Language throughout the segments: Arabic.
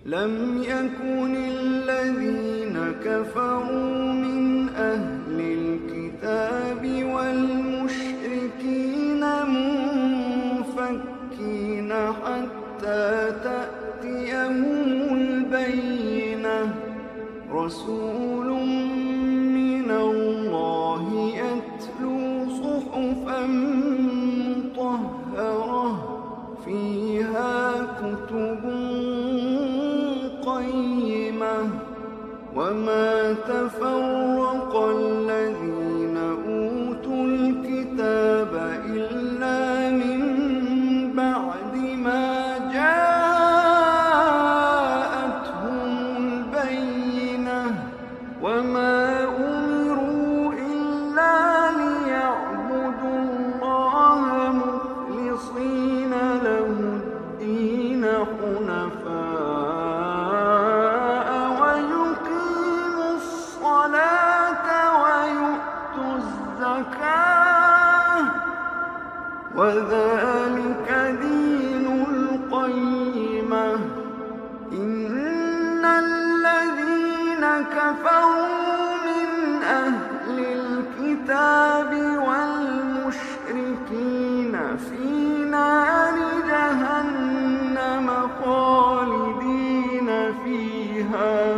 لم يكن الذين كفروا من أهل الكتاب والمشركين منفكين حتى تأتيهم البينة رسول من الله يتلو صحفا مطهرة فيها كتب قيمة وما تفرق الذين أوتوا الكتاب إلا من بعد ما جاءتهم البينة وما أمروا إلا ليعبدوا الله مخلصين له الدين حنفاء ويقيموا الصلاة ويؤتوا الزكاة وذلك دين القيمة إن الذين كفروا من أهل الكتاب والمشركين في نار جهنم خالدين فيها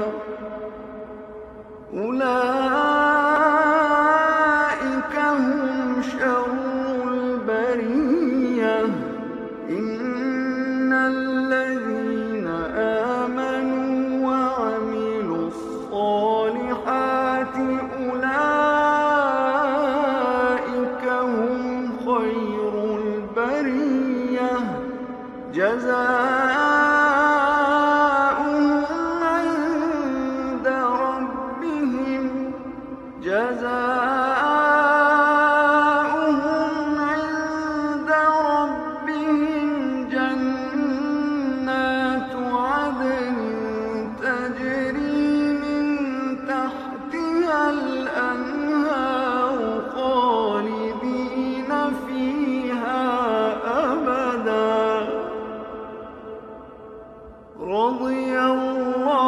أولئك هم شر البرية إن الذين آمنوا وعملوا الصالحات أولئك هم خير البرية جزاؤهم عند ربهم جنات عدن تجري من تحتها الأنهار خالدين فيها أبدا رضي الله